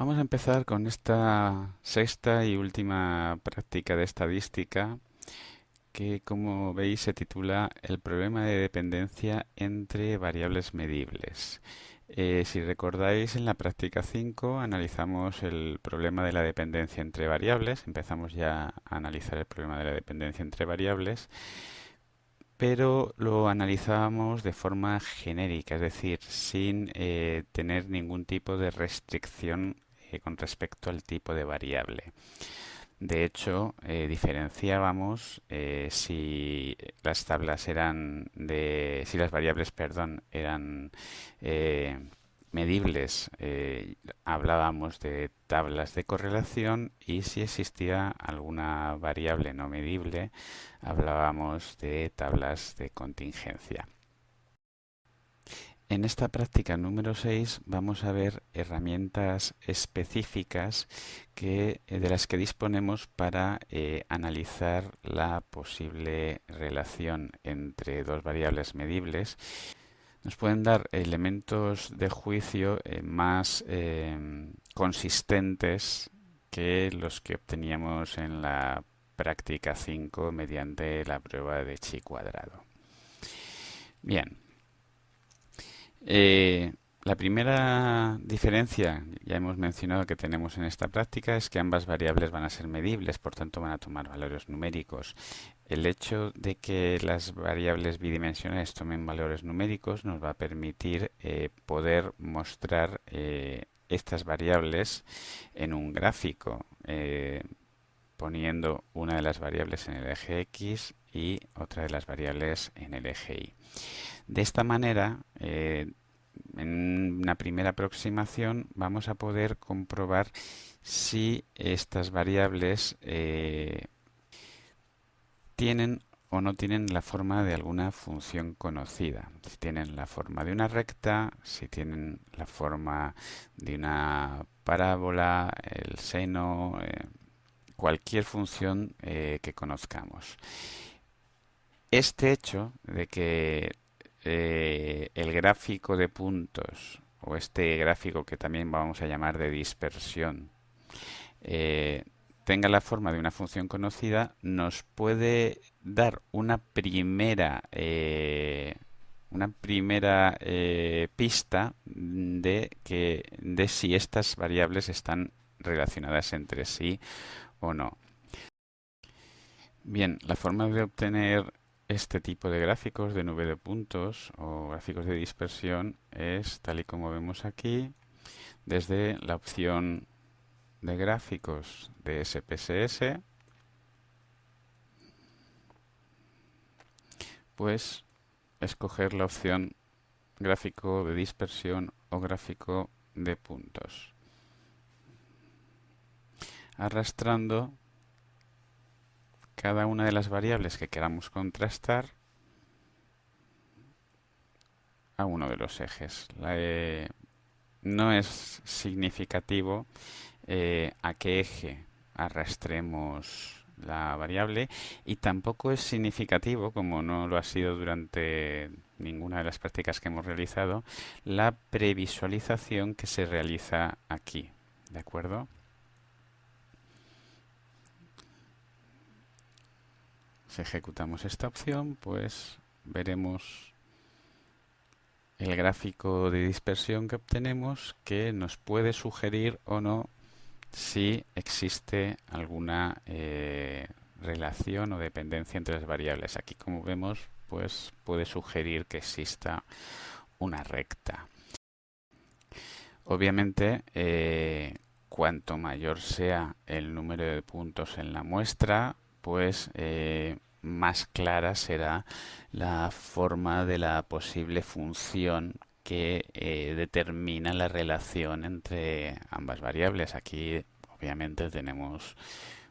Vamos a empezar con esta sexta y última práctica de estadística que, como veis, se titula El problema de dependencia entre variables medibles. Si recordáis, en la práctica 5 analizamos el problema de la dependencia entre variables. Empezamos ya a analizar el problema de la dependencia entre variables, pero lo analizábamos de forma genérica, es decir, sin tener ningún tipo de restricción con respecto al tipo de variable. De hecho, diferenciábamos si las tablas eran si las variables, perdón, eran eh, medibles, hablábamos de tablas de correlación, y si existía alguna variable no medible, hablábamos de tablas de contingencia. En esta práctica número 6 vamos a ver herramientas específicas de las que disponemos para analizar la posible relación entre dos variables medibles. Nos pueden dar elementos de juicio más consistentes que los que obteníamos en la práctica 5 mediante la prueba de chi cuadrado. Bien. Eh, la primera diferencia, ya hemos mencionado, que tenemos en esta práctica es que ambas variables van a ser medibles, por tanto van a tomar valores numéricos. El hecho de que las variables bidimensionales tomen valores numéricos nos va a permitir poder mostrar estas variables en un gráfico, poniendo una de las variables en el eje X y otra de las variables en el eje Y. De esta manera, en una primera aproximación, vamos a poder comprobar si estas variables tienen o no tienen la forma de alguna función conocida. Si tienen la forma de una recta, si tienen la forma de una parábola, el seno, cualquier función que conozcamos. Este hecho de que el gráfico de puntos, o este gráfico que también vamos a llamar de dispersión, tenga la forma de una función conocida, nos puede dar una primera pista de si estas variables están relacionadas entre sí o no. Bien, la forma de obtener este tipo de gráficos de nube de puntos o gráficos de dispersión es tal y como vemos aquí, desde la opción de gráficos de SPSS, pues escoger la opción gráfico de dispersión o gráfico de puntos, arrastrando cada una de las variables que queramos contrastar a uno de los ejes. No es significativo a qué eje arrastremos la variable, y tampoco es significativo, como no lo ha sido durante ninguna de las prácticas que hemos realizado, la previsualización que se realiza aquí. ¿De acuerdo? Si ejecutamos esta opción, pues veremos el gráfico de dispersión que obtenemos, que nos puede sugerir o no si existe alguna relación o dependencia entre las variables. Aquí, como vemos, pues puede sugerir que exista una recta. Obviamente, cuanto mayor sea el número de puntos en la muestra, pues más clara será la forma de la posible función que determina la relación entre ambas variables. Aquí obviamente tenemos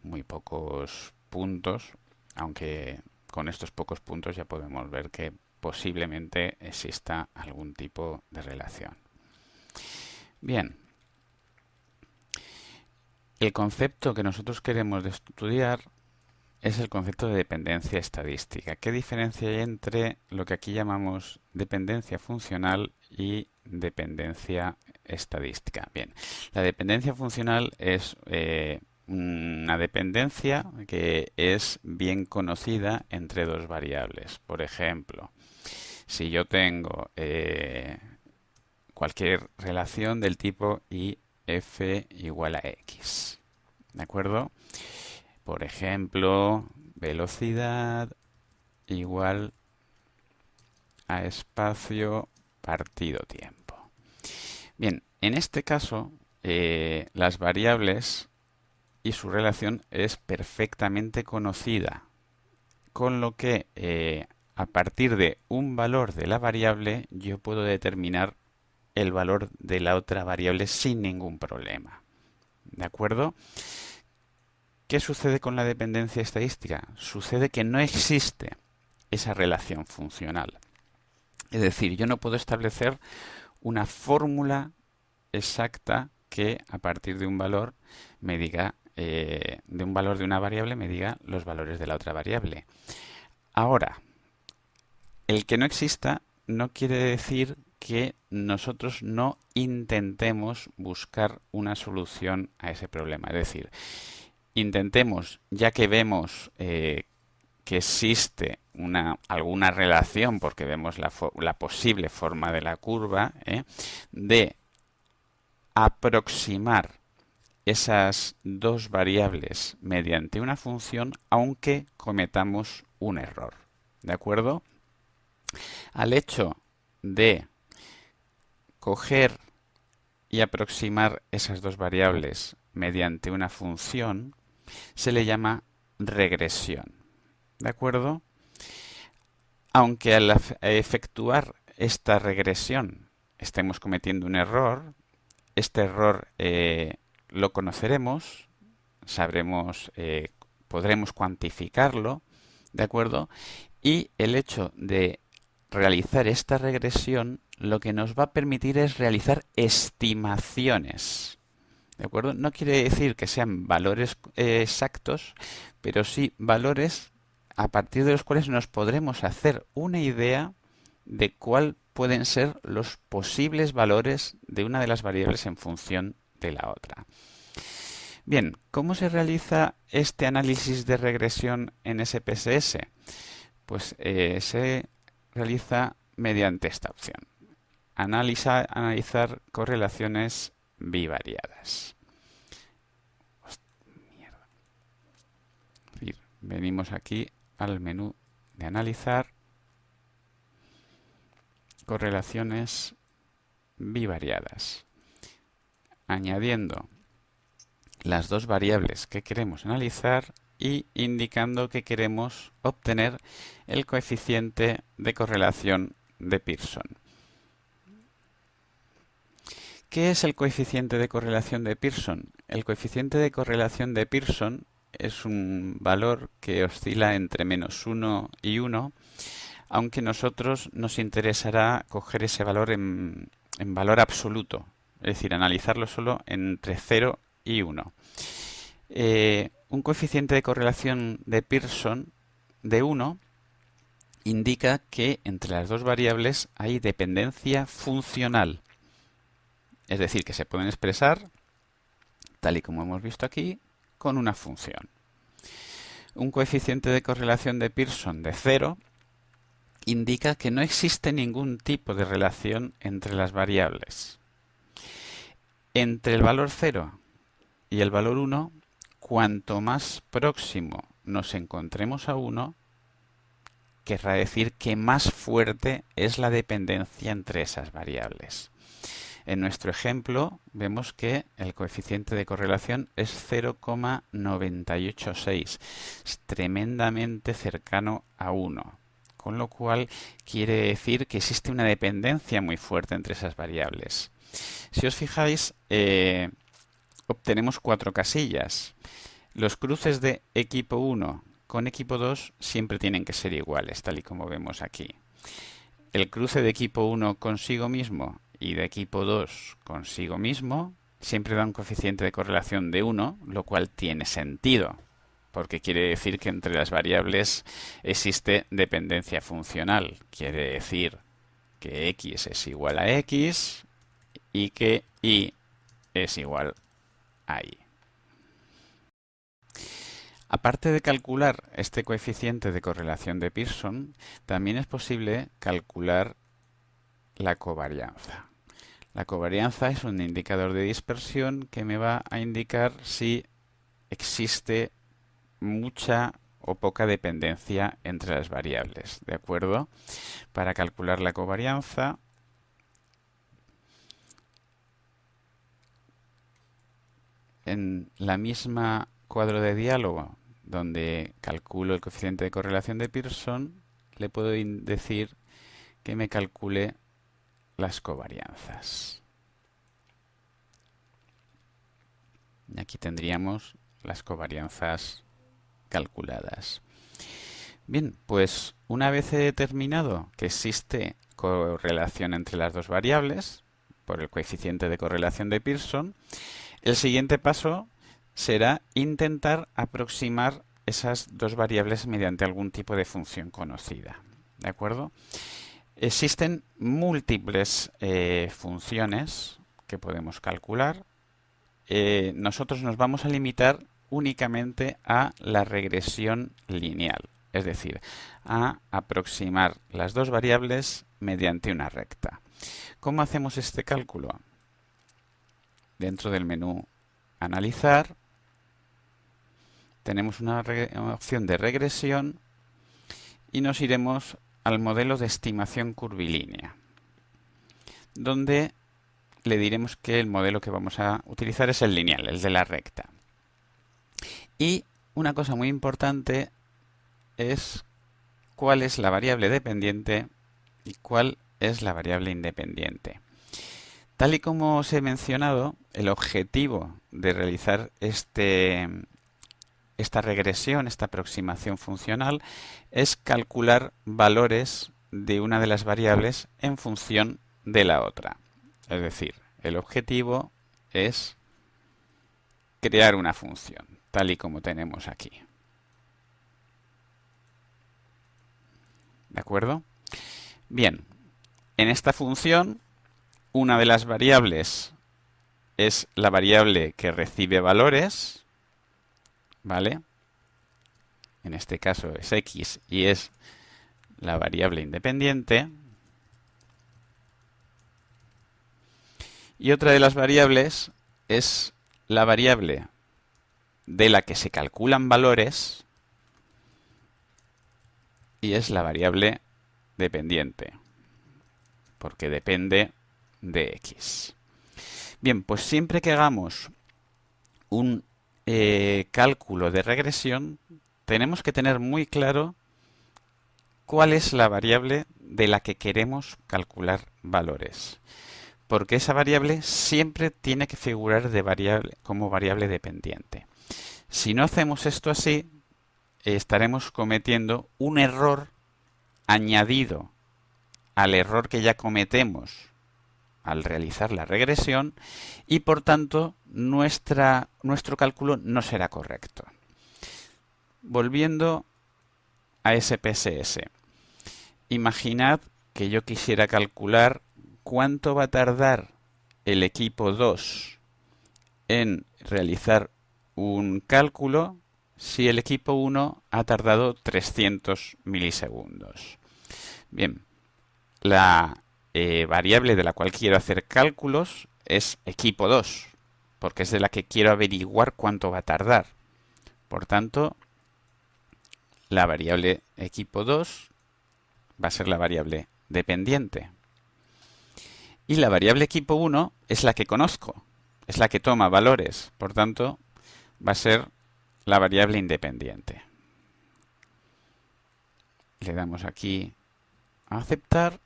muy pocos puntos, aunque con estos pocos puntos ya podemos ver que posiblemente exista algún tipo de relación. Bien, el concepto que nosotros queremos estudiar es el concepto de dependencia estadística. ¿Qué diferencia hay entre lo que aquí llamamos dependencia funcional y dependencia estadística. Bien, la dependencia funcional es una dependencia que es bien conocida entre dos variables. Por ejemplo, si yo tengo cualquier relación del tipo if igual a x, ¿de acuerdo? Por ejemplo, velocidad igual a espacio partido tiempo. Bien, en este caso, las variables y su relación es perfectamente conocida, con lo que a partir de un valor de la variable yo puedo determinar el valor de la otra variable sin ningún problema. ¿De acuerdo? ¿Qué sucede con la dependencia estadística? Sucede que no existe esa relación funcional. Es decir, yo no puedo establecer una fórmula exacta que a partir de un valor me diga, de un valor de una variable me diga los valores de la otra variable. Ahora, el que no exista no quiere decir que nosotros no intentemos buscar una solución a ese problema. Es decir, intentemos, ya que vemos que existe alguna relación, porque vemos la posible forma de la curva, de aproximar esas dos variables mediante una función, aunque cometamos un error. ¿De acuerdo? Al hecho de coger y aproximar esas dos variables mediante una función, se le llama regresión. ¿De acuerdo? Aunque al efectuar esta regresión estemos cometiendo un error, este error lo conoceremos, sabremos, podremos cuantificarlo, ¿de acuerdo? Y el hecho de realizar esta regresión lo que nos va a permitir es realizar estimaciones. ¿De acuerdo? No quiere decir que sean valores exactos, pero sí valores a partir de los cuales nos podremos hacer una idea de cuál pueden ser los posibles valores de una de las variables en función de la otra. Bien, ¿cómo se realiza este análisis de regresión en SPSS? Pues se realiza mediante esta opción. Analizar correlaciones bivariadas. Mierda. Venimos aquí al menú de analizar correlaciones bivariadas, añadiendo las dos variables que queremos analizar y indicando que queremos obtener el coeficiente de correlación de Pearson. ¿Qué es el coeficiente de correlación de Pearson? El coeficiente de correlación de Pearson es un valor que oscila entre -1 y 1, aunque nosotros nos interesará coger ese valor en valor absoluto, es decir, analizarlo solo entre 0 y 1. Un coeficiente de correlación de Pearson de 1 indica que entre las dos variables hay dependencia funcional. Es decir, que se pueden expresar, tal y como hemos visto aquí, con una función. Un coeficiente de correlación de Pearson de 0 indica que no existe ningún tipo de relación entre las variables. Entre el valor 0 y el valor 1, cuanto más próximo nos encontremos a 1, querrá decir que más fuerte es la dependencia entre esas variables. En nuestro ejemplo vemos que el coeficiente de correlación es 0,986, es tremendamente cercano a 1, con lo cual quiere decir que existe una dependencia muy fuerte entre esas variables. Si os fijáis, obtenemos 4 casillas. Los cruces de equipo 1 con equipo 2 siempre tienen que ser iguales, tal y como vemos aquí. El cruce de equipo 1 consigo mismo y de equipo 2 consigo mismo siempre da un coeficiente de correlación de 1, lo cual tiene sentido, porque quiere decir que entre las variables existe dependencia funcional. Quiere decir que x es igual a x y que y es igual a y. Aparte de calcular este coeficiente de correlación de Pearson, también es posible calcular la covarianza. La covarianza es un indicador de dispersión que me va a indicar si existe mucha o poca dependencia entre las variables, ¿de acuerdo? Para calcular la covarianza, en la misma cuadro de diálogo donde calculo el coeficiente de correlación de Pearson, le puedo decir que me calcule las covarianzas. Y aquí tendríamos las covarianzas calculadas. Bien, pues una vez he determinado que existe correlación entre las dos variables, por el coeficiente de correlación de Pearson, el siguiente paso será intentar aproximar esas dos variables mediante algún tipo de función conocida. ¿De acuerdo? Existen múltiples funciones que podemos calcular. Nosotros nos vamos a limitar únicamente a la regresión lineal, es decir, a aproximar las dos variables mediante una recta. ¿Cómo hacemos este cálculo? Dentro del menú Analizar, tenemos una opción de regresión y nos iremos al modelo de estimación curvilínea, donde le diremos que el modelo que vamos a utilizar es el lineal, el de la recta. Y una cosa muy importante es cuál es la variable dependiente y cuál es la variable independiente. Tal y como os he mencionado, el objetivo de realizar esta regresión, esta aproximación funcional, es calcular valores de una de las variables en función de la otra. Es decir, el objetivo es crear una función, tal y como tenemos aquí. ¿De acuerdo? Bien, en esta función, una de las variables es la variable que recibe valores, ¿vale? En este caso es x y es la variable independiente. Y otra de las variables es la variable de la que se calculan valores y es la variable dependiente, porque depende de x. Bien, pues siempre que hagamos un cálculo de regresión, tenemos que tener muy claro cuál es la variable de la que queremos calcular valores, porque esa variable siempre tiene que figurar como variable dependiente. Si no hacemos esto así, estaremos cometiendo un error añadido al error que ya cometemos al realizar la regresión y por tanto nuestro cálculo no será correcto. Volviendo a SPSS, imaginad que yo quisiera calcular cuánto va a tardar el equipo 2 en realizar un cálculo si el equipo 1 ha tardado 300 milisegundos. Bien, la variable de la cual quiero hacer cálculos es equipo 2, porque es de la que quiero averiguar cuánto va a tardar. Por tanto, la variable equipo 2 va a ser la variable dependiente. Y la variable equipo 1 es la que conozco, es la que toma valores. Por tanto, va a ser la variable independiente. Le damos aquí a aceptar.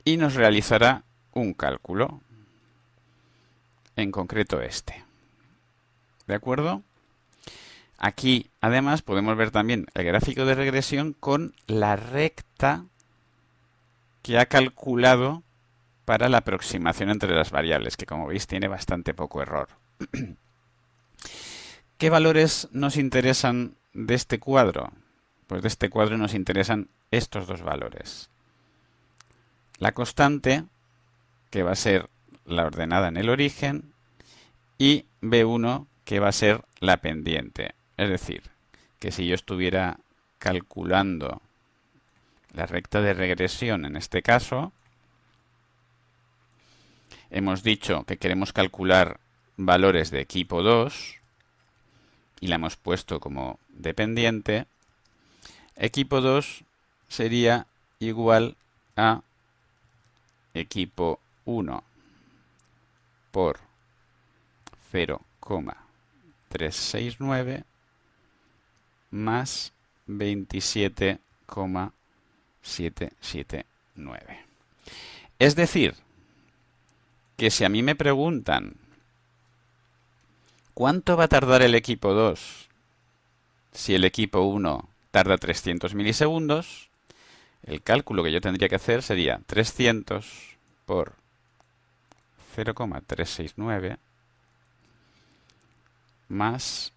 Y nos realizará un cálculo, en concreto este. ¿De acuerdo? Aquí, además, podemos ver también el gráfico de regresión con la recta que ha calculado para la aproximación entre las variables, que como veis tiene bastante poco error. ¿Qué valores nos interesan de este cuadro? Pues de este cuadro nos interesan estos dos valores. la constante, que va a ser la ordenada en el origen, y B1, que va a ser la pendiente. Es decir, que si yo estuviera calculando la recta de regresión en este caso, hemos dicho que queremos calcular valores de equipo 2 y la hemos puesto como dependiente. Equipo 2 sería igual a equipo 1 por 0,369 más 27,779. Es decir, que si a mí me preguntan ¿cuánto va a tardar el equipo 2 si el equipo 1 tarda 300 milisegundos? El cálculo que yo tendría que hacer sería 300 por 0,369 más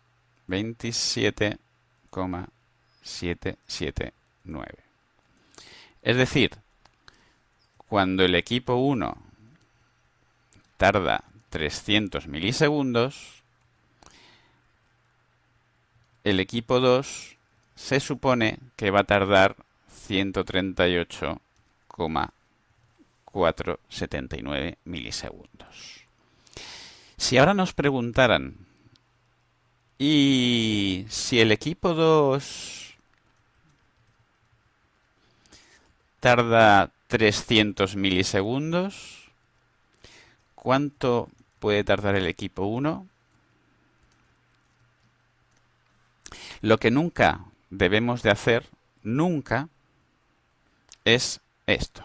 27,779. Es decir, cuando el equipo 1 tarda 300 milisegundos, el equipo 2 se supone que va a tardar 138,479 milisegundos. Si ahora nos preguntaran, ¿y si el equipo 2 tarda 300 milisegundos? ¿Cuánto puede tardar el equipo 1? Lo que nunca debemos de hacer, nunca, es esto.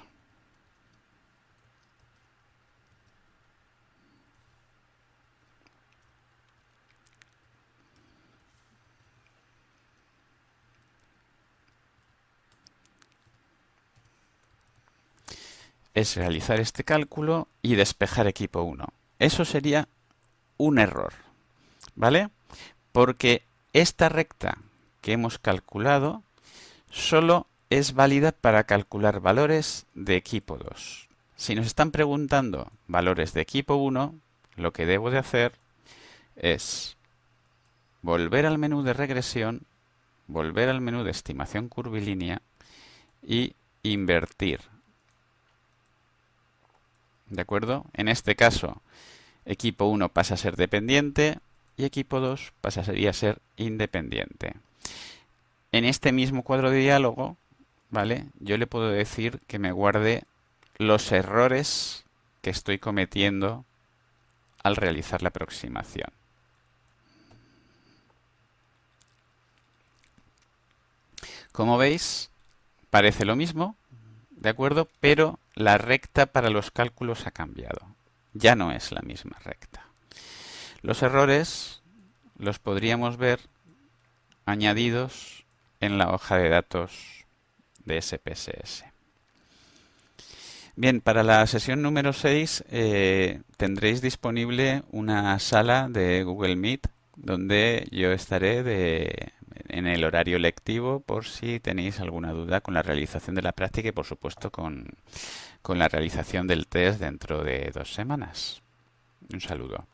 Es realizar este cálculo y despejar equipo 1. Eso sería un error, ¿vale? Porque esta recta que hemos calculado solo es válida para calcular valores de equipo 2. Si nos están preguntando valores de equipo 1, lo que debo de hacer es volver al menú de regresión, volver al menú de estimación curvilínea y invertir. ¿De acuerdo? En este caso, equipo 1 pasa a ser dependiente y equipo 2 pasaría a ser independiente. En este mismo cuadro de diálogo, ¿vale? Yo le puedo decir que me guarde los errores que estoy cometiendo al realizar la aproximación. Como veis, parece lo mismo, ¿de acuerdo? Pero la recta para los cálculos ha cambiado. Ya no es la misma recta. Los errores los podríamos ver añadidos en la hoja de datos de SPSS. Bien, para la sesión número 6 tendréis disponible una sala de Google Meet donde yo estaré en el horario lectivo por si tenéis alguna duda con la realización de la práctica y por supuesto con la realización del test dentro de 2 semanas. Un saludo.